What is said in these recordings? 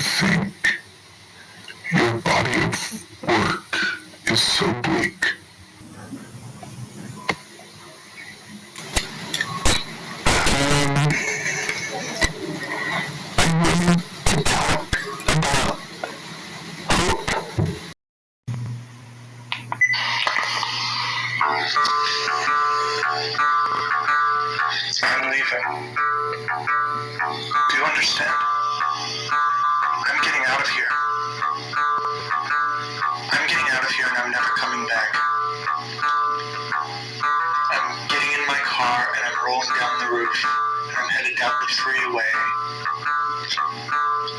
think your body of work is so bleak. I'm willing to talk about hope. I'm leaving. Do you understand? I'm getting out of here. I'm getting out of here and I'm never coming back. I'm getting in my car and I'm rolling down the roof and I'm headed down the freeway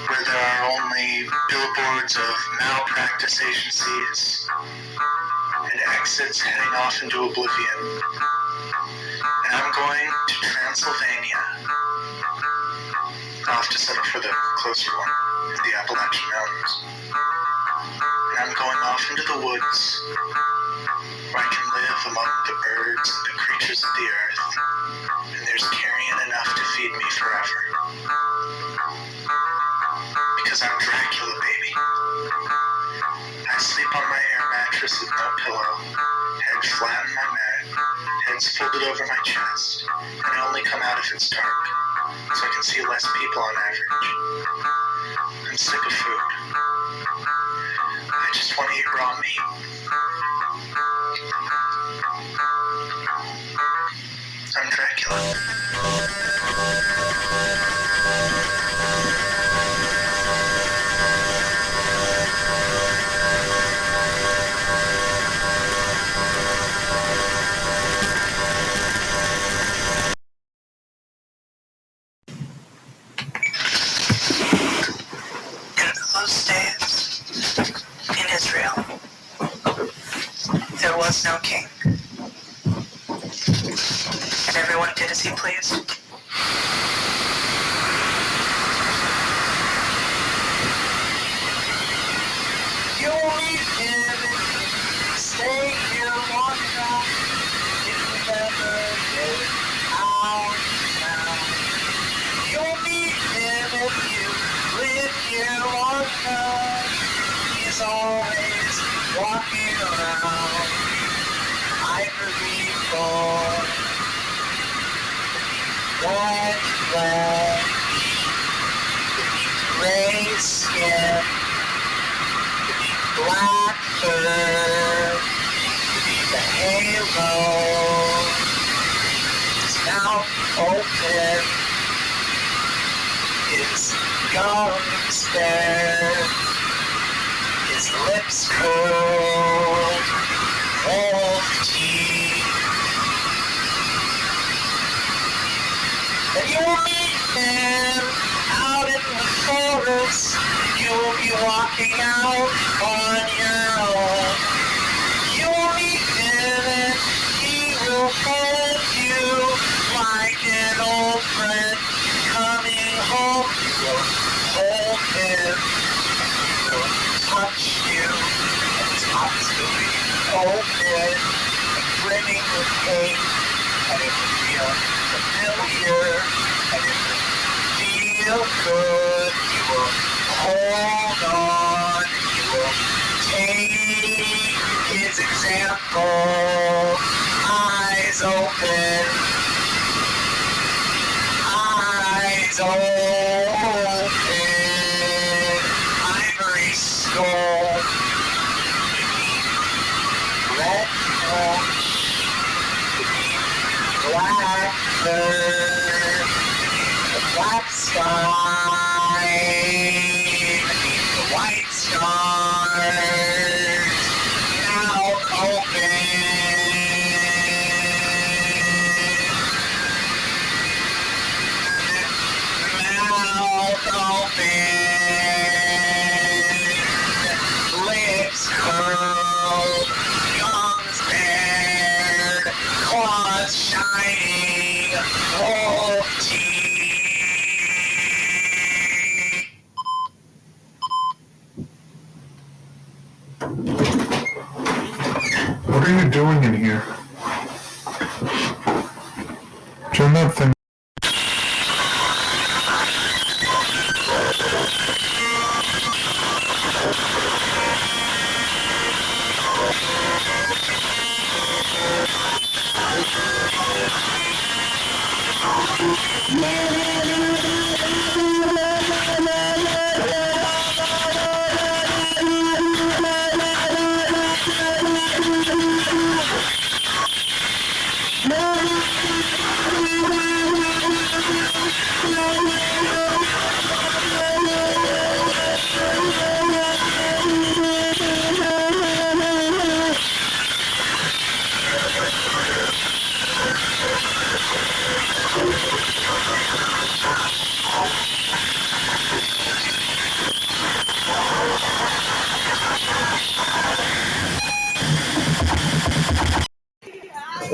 where there are only billboards of malpractice agencies and exits heading off into oblivion. And I'm going to Transylvania. I'll have to settle for the closer one, the Appalachian Mountains. And I'm going off into the woods where I can live among the birds and the creatures of the earth, and there's carrion enough to feed me forever. Because I'm Dracula, baby. I sleep on my air mattress with no pillow, head flat in my mat, heads folded over my chest, and I only come out if it's dark, so I can see less people on average. I'm sick of food. I just want to eat raw meat. I'm Dracula. In those days, in Israel, there was no king, and everyone did as he pleased. You'll meet him if you stay here long enough. If you never get out now, you'll meet him if you live here long enough. He's always walking around, ivory before, white flesh, gray skin, black fur, the halo, his mouth open, his gums bare, his lips curled, old teeth. And you'll meet him out in the forest. You'll be walking out on your own. You'll meet him and he will hold you like an old friend coming home. You will hold him, he will touch you, and his eyes will be open and brimming with hate, and it will feel familiar, and it will feel good. You will hold on, you will take his example. Eyes open, eyes open, ivory skull, red nose, black bird, the black sky, the white stars, mouth open, mouth open, lips curled, gums bared, claws shining, wolf teeth. What are you doing in here? Turn that thing.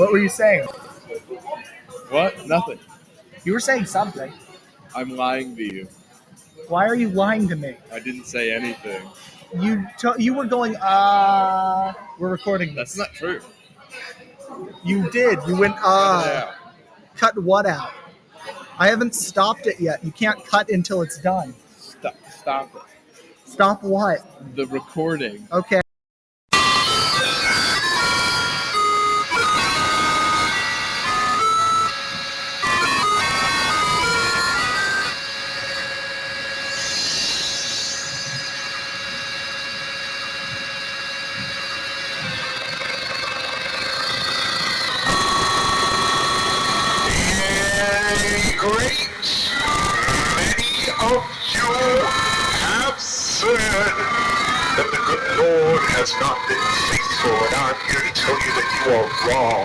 What were you saying? What? Nothing. You were saying something. I'm lying to you. Why are you lying to me? I didn't say anything. You were going, we're recording this. That's not true. You did. You went, Yeah. Cut what out? I haven't stopped it yet. You can't cut until it's done. Stop it. Stop what? The recording. Okay. That the good Lord has not been faithful, and I'm here to tell you that you are wrong.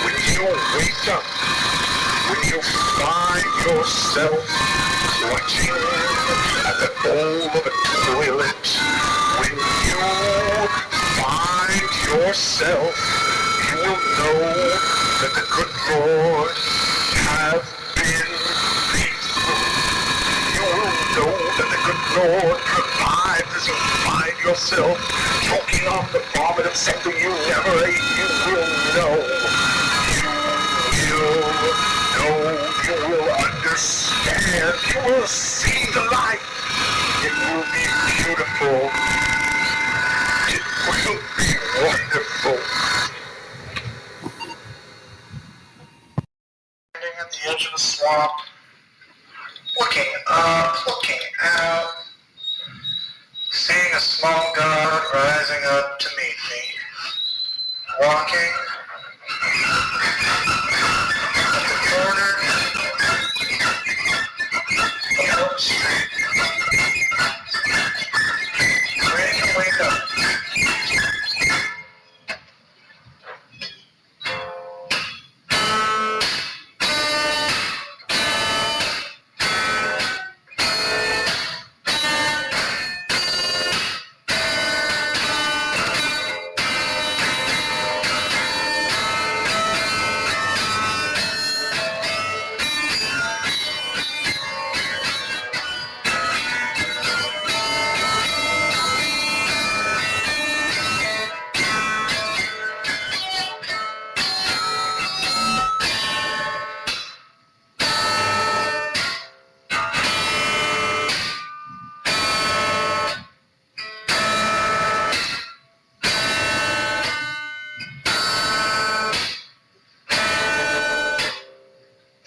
When you wake up, when you find yourself clutching at the bowl of a toilet, when you find yourself, you will know that the good Lord has been faithful. You will know that the good Lord provides as you find yourself choking on the vomit of something you never ate. You will know. You will know. You will understand. You will see the light. It will be beautiful. It will be wonderful. Standing at the edge of a swamp, looking up, looking out, seeing a small god rising up to meet me, walking at the corner of Oak Street, ready to wake up.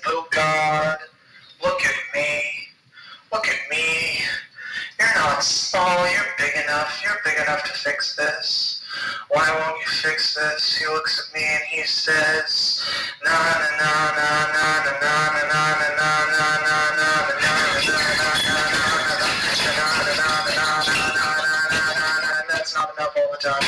Little God, look at me. Look at me. You're not small, you're big enough. You're big enough to fix this. Why won't you fix this? He looks at me and he says, na na na na na na na na na na na na na na. That's not enough all the time.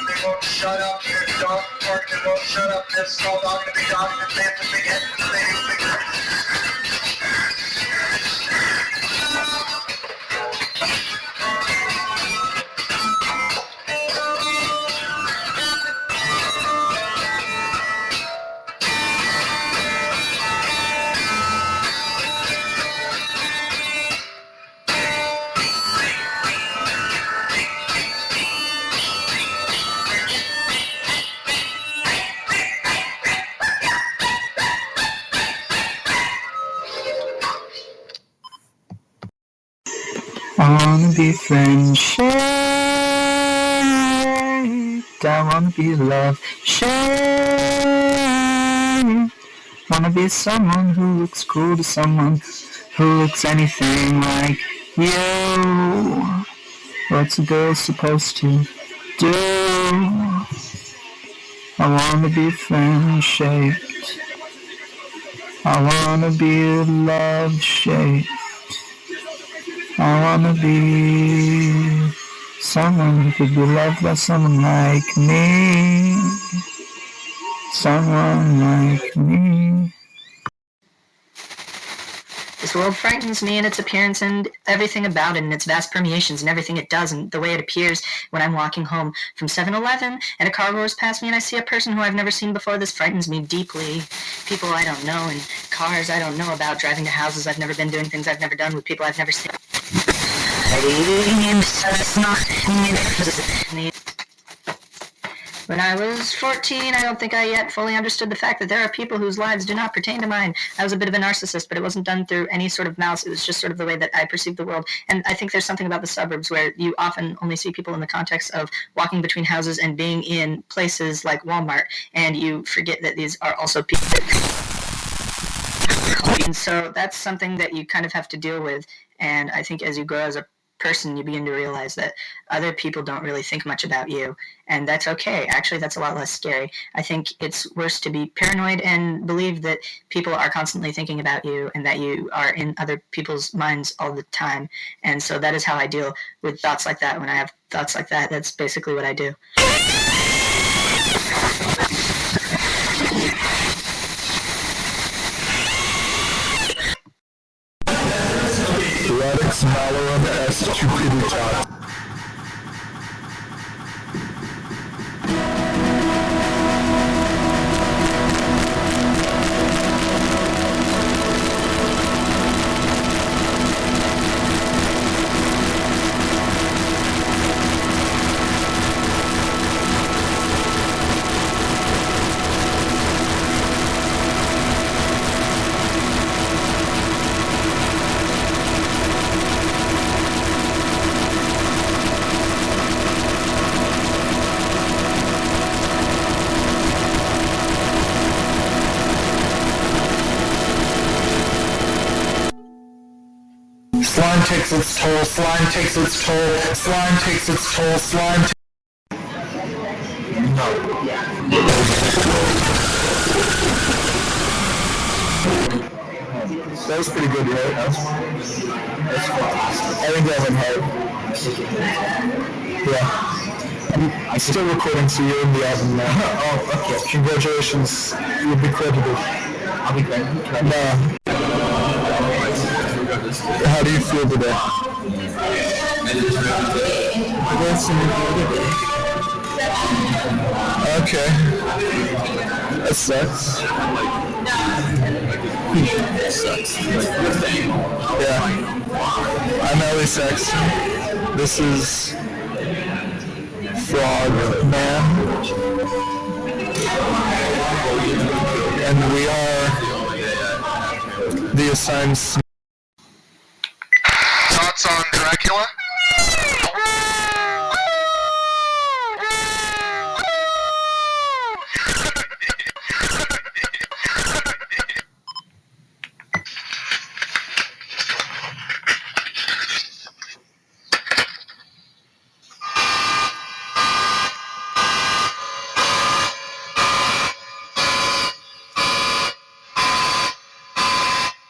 They won't shut up. Your dog barking won't shut up. This small dog gonna be dogging and dancing again. I wanna be friendship. I wanna be love. Shame. Wanna be someone who looks cool to someone who looks anything like you. What's a girl supposed to do? I wanna be friend-shaped. I I wanna be love-shaped. I wanna be someone who could be loved by someone like me. Someone like me. This world frightens me in its appearance and everything about it and its vast permeations and everything it does and the way it appears when I'm walking home from 7-Eleven and a car roars past me and I see a person who I've never seen before. This frightens me deeply. People I don't know and cars I don't know about, driving to houses I've never been, doing things I've never done with people I've never seen. When I was 14, I don't think I yet fully understood the fact that there are people whose lives do not pertain to mine. I was a bit of a narcissist, but it wasn't done through any sort of malice. It was just sort of the way that I perceived the world. And I think there's something about the suburbs where you often only see people in the context of walking between houses and being in places like Walmart, and you forget that these are also people. And so that's something that you kind of have to deal with. And I think as you grow as a person, you begin to realize that other people don't really think much about you, and that's okay. Actually, that's a lot less scary. I think it's worse to be paranoid and believe that people are constantly thinking about you and that you are in other people's minds all the time. And so that is how I deal with thoughts like that. When I have thoughts like that, that's basically what I do. Radix Malaram S. Chupidicha. Slime takes its toll, slime takes its toll, slime takes its toll, slime takes... No. That was pretty good, right? That's I think that went hard. Yeah. I'm still recording, so you're in the album now. Oh, okay. Congratulations. You'll be credited. I'll be credited? No. How do you feel today? Okay. That sucks. Yeah. I'm Ellie Sexton. This is Frog Man. And we are the assigned... Thoughts on Dracula?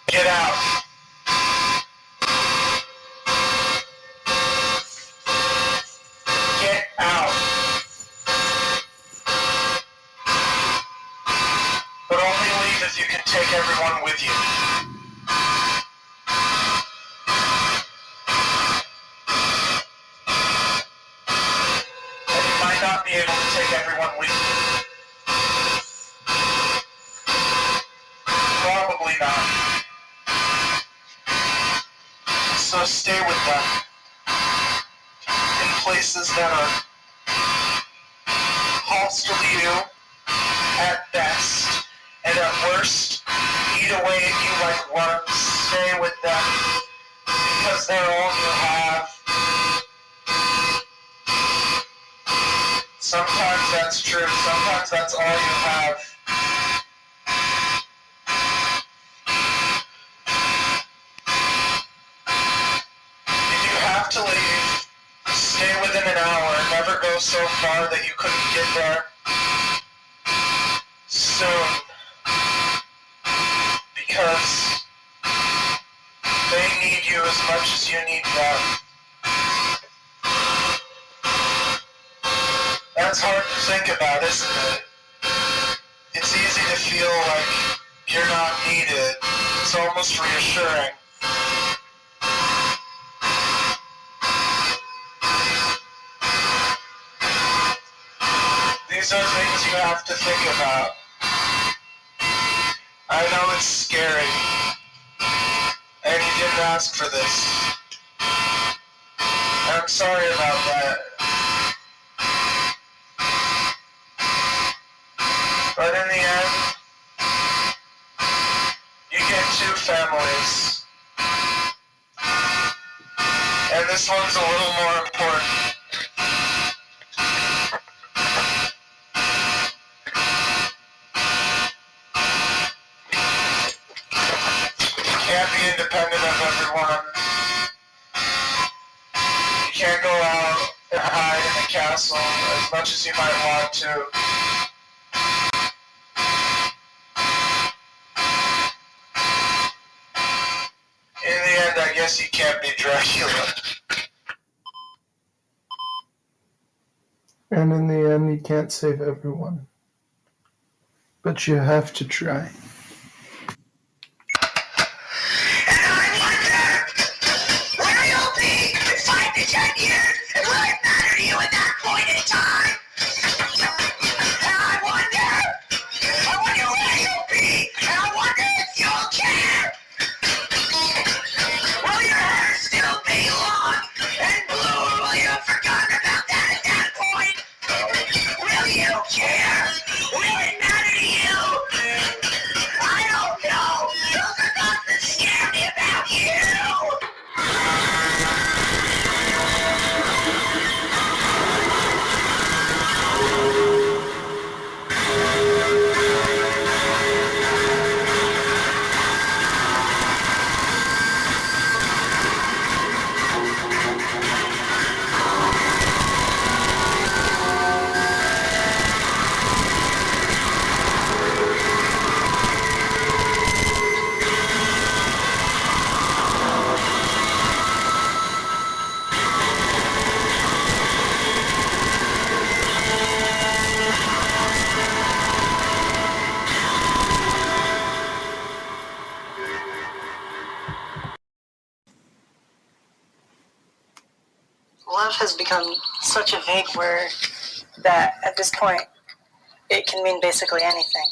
Get out. Get out. But only leave if you can take everyone with you. And you might not be able to take everyone with you. Probably not. So stay with them in places that are hostile to you at best, and at worst, eat away at you like worms. Stay with them because they're all you have. Sometimes that's true, sometimes that's all you have. To leave, stay within an hour, never go so far that you couldn't get there soon, because because they need you as much as you need them. That's hard to think about, isn't it? It's easy to feel like you're not needed. It's almost reassuring. These are things you have to think about. I know it's scary, and you didn't ask for this. I'm sorry about that. But in the end, you get two families. And this one's a little more important. You can't be independent of everyone. You can't go out and hide in the castle as much as you might want to. In the end, I guess you can't be Dracula. And in the end, you can't save everyone. But you have to try. And I wonder where you'll be in 5 to 10 years, and will it matter to you at that point in time? And I wonder where you'll be, and I wonder if you'll care. Will your hair still be long and blue, or will you have forgotten about that at that point? Will you care? Will it matter to you? I don't know. Those are thoughts that scare me about you. Love has become such a vague word that at this point it can mean basically anything,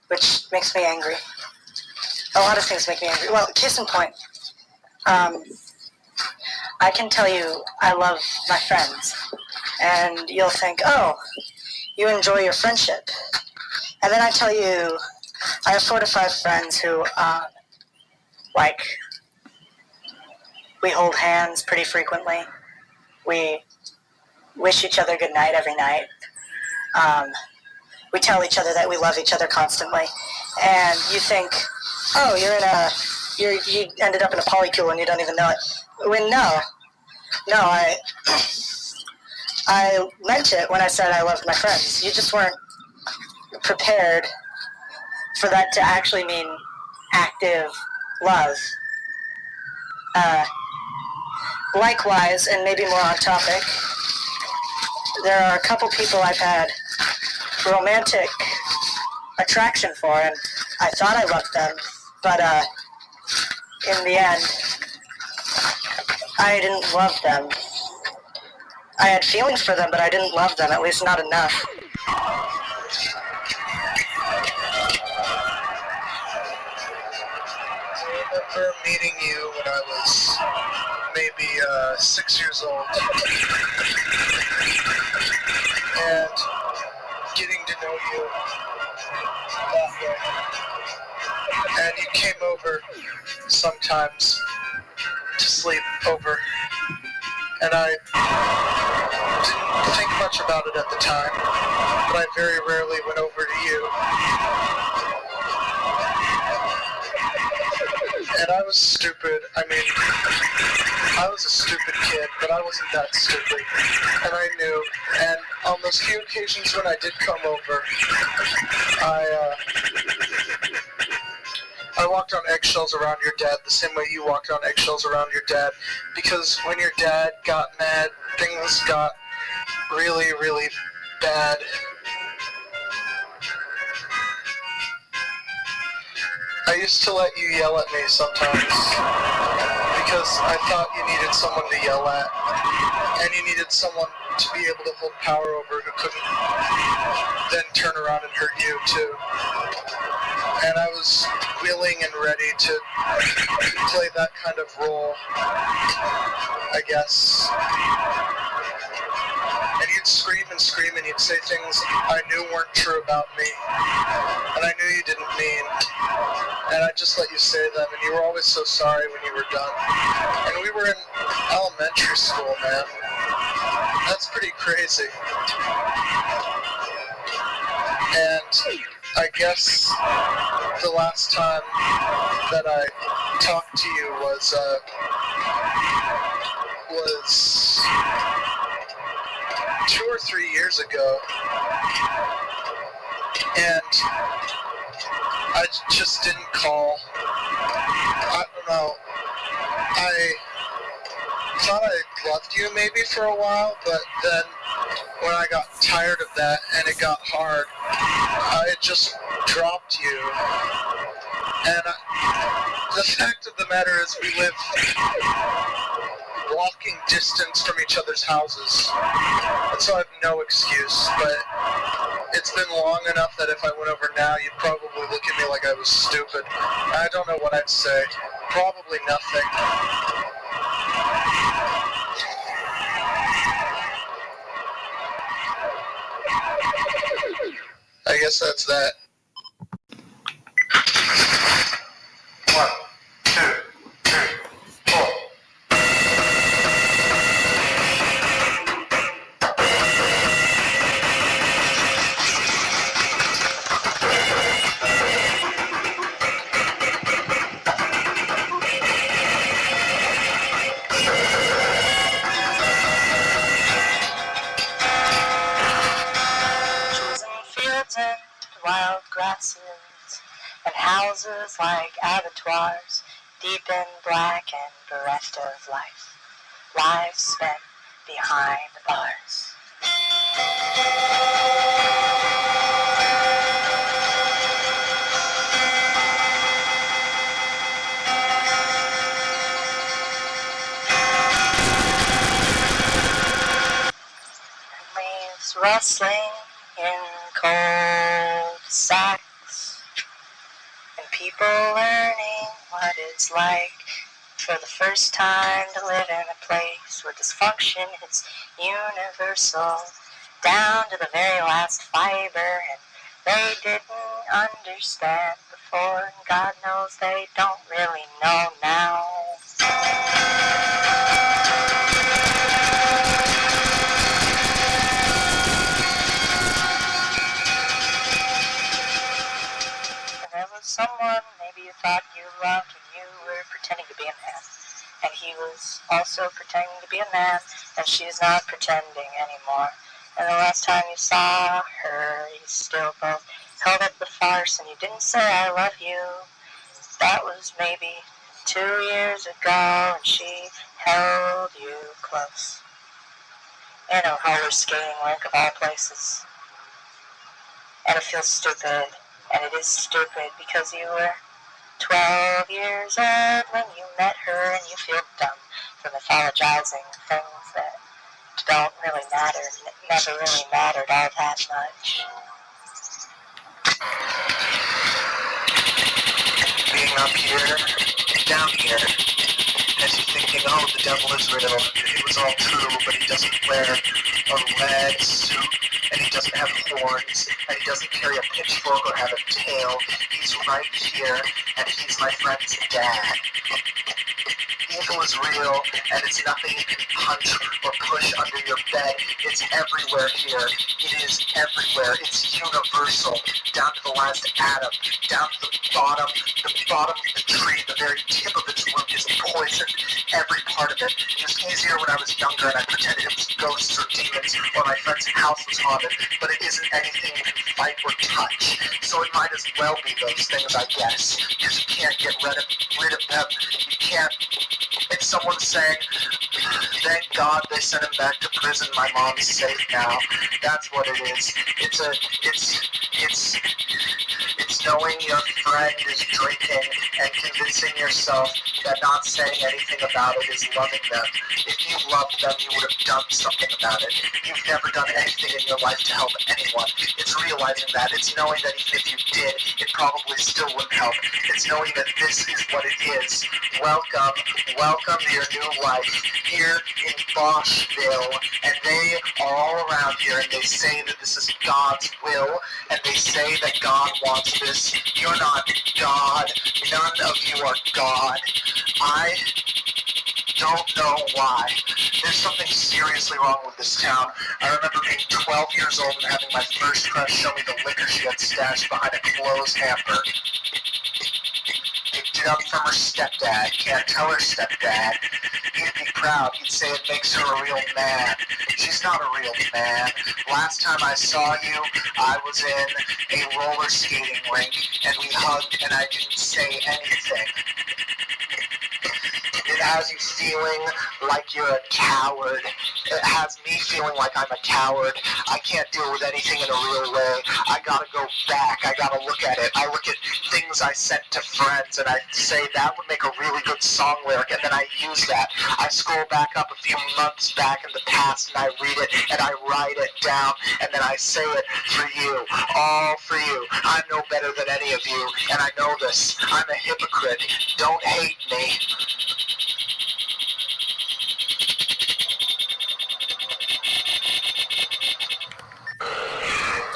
which makes me angry. A lot of things make me angry. Well, case in point, I can tell you I love my friends, and you'll think, oh, you enjoy your friendship. And then I tell you I have 4 to 5 friends who, we hold hands pretty frequently. We wish each other good night every night. We tell each other that we love each other constantly. And you think, oh, you ended up in a polycule and you don't even know it. When no, I meant it when I said I loved my friends. You just weren't prepared for that to actually mean active love. Likewise, and maybe more on topic, there are a couple people I've had romantic attraction for, and I thought I loved them, but in the end, I didn't love them. I had feelings for them, but I didn't love them, at least not enough. I remember meeting you when I was maybe 6 years old, and getting to know you that way. And you came over sometimes to sleep over, and I didn't think much about it at the time, but I very rarely went over to you. And I was stupid. I mean, I was a stupid kid, but I wasn't that stupid. And I knew. And on those few occasions when I did come over, I walked on eggshells around your dad the same way you walked on eggshells around your dad, because when your dad got mad, things got really, really bad. I used to let you yell at me sometimes because I thought you needed someone to yell at, and you needed someone to be able to hold power over who couldn't then turn around and hurt you too. And I was willing and ready to play that kind of role, I guess. And you'd scream and scream and you'd say things I knew weren't true about me, and I knew you didn't mean, and I just let you say them, and you were always so sorry when you were done. And we were in elementary school, man. That's pretty crazy. And I guess the last time that I talked to you was 2 or 3 years ago, and I just didn't call. I don't know. I thought I loved you maybe for a while, but then when I got tired of that and it got hard, I just dropped you. And the fact of the matter is we live walking distance from each other's houses, and so I have no excuse, but it's been long enough that if I went over now, you'd probably look at me like I was stupid. I don't know what I'd say. Probably nothing. I guess that's that. 1, 2, 3, 4. Choosing fields and wild grasses, and houses like abattoirs, deep in black and bereft of life. Lives spent behind the bars. Leaves rustling in cold sacks, and people learning what it's like for the first time to live in a place where dysfunction is universal, down to the very last fiber, and they didn't understand before, and God knows they don't really know now. There was someone maybe you thought you loved and you were pretending to be a man. And he was also pretending to be a man, and she's not pretending anymore. And the last time you saw her, you still both held up the farce and you didn't say I love you. That was maybe 2 years ago, and she held you close. In a roller skating rink of all places. And it feels stupid. And it is stupid because you were 12 years old when you met her, and you feel dumb for mythologizing things that don't really matter, never really mattered all that much. Being up here, down here, as you're thinking, oh, the devil is real, it was all true, but he doesn't wear a red suit, and he doesn't have horns, and he doesn't carry a pitchfork or have a tail. He's right here, and he's my friend's dad. Evil is real, and it's nothing you can punch or push under your bed. It's everywhere here. It is everywhere. It's universal, down to the last atom, down to the bottom of the tree. The very tip of its root is poison. Every part of it. It was easier when I was younger and I pretended it was ghosts or demons, or my my friend's house was haunted, but it isn't anything you can fight or touch. So it might as well be those things, I guess, because you can't get rid of them. You can't. It's someone saying, thank God they sent him back to prison. My mom's safe now. That's what it is. It's knowing your friend is drinking and convincing yourself that not saying anything about it is loving them. If you loved them, you would have done something about it. You've never done anything in your life to help anyone. It's realizing that. It's knowing that even if you did, it probably still wouldn't help. It's knowing that this is what it is. Welcome to your new life here in Boschville. And they are all around here, and they say that this is God's will, and they say that God wants this. You're not God. None of you are God. I don't know why. There's something seriously wrong with this town. I remember being 12 years old and having my first crush show me the liquor she had stashed behind a closed hamper. Picked it up from her stepdad. Can't tell her stepdad. He'd be proud. He'd say it makes her a real man. She's not a real man. Last time I saw you, I was in a roller skating rink, and we hugged, and I didn't say anything. It has you feeling like you're a coward. It has me feeling like I'm a coward. I can't deal with anything in a real way. I gotta go back. I gotta look at it. I look at things I sent to friends and I say that would make a really good song lyric, and then I use that. I scroll back up a few months back in the past and I read it and I write it down, and then I say it for you. All for you. I'm no better than any of you, and I know this. I'm a hypocrite. Don't hate me.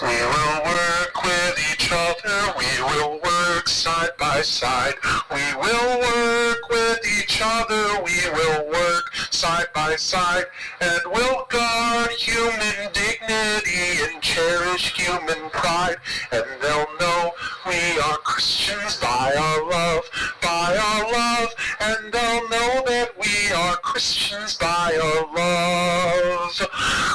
We will work with each other, we will work side by side. We will work with each other, we will work side by side. And we'll guard human dignity and cherish human pride. And they'll know we are Christians by our love, by our love. And they'll know that we are Christians by our love.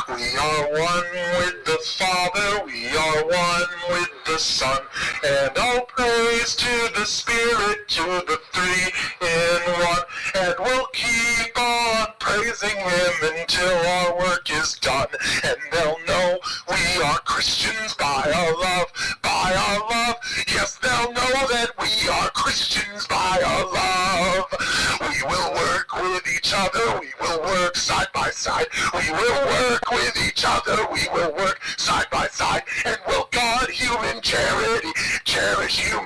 We are one with the Father, we are one with the Son, and all praise to the Spirit, to the three in one, and we'll keep on praising Him until our work is done, and they'll know we are Christians by our love, by our love. Yes, they'll know that we are Christians by our love. We will work with each other, we will work side by side, we will work with each other, we will work side by side, and we'll guard human charity, cherish human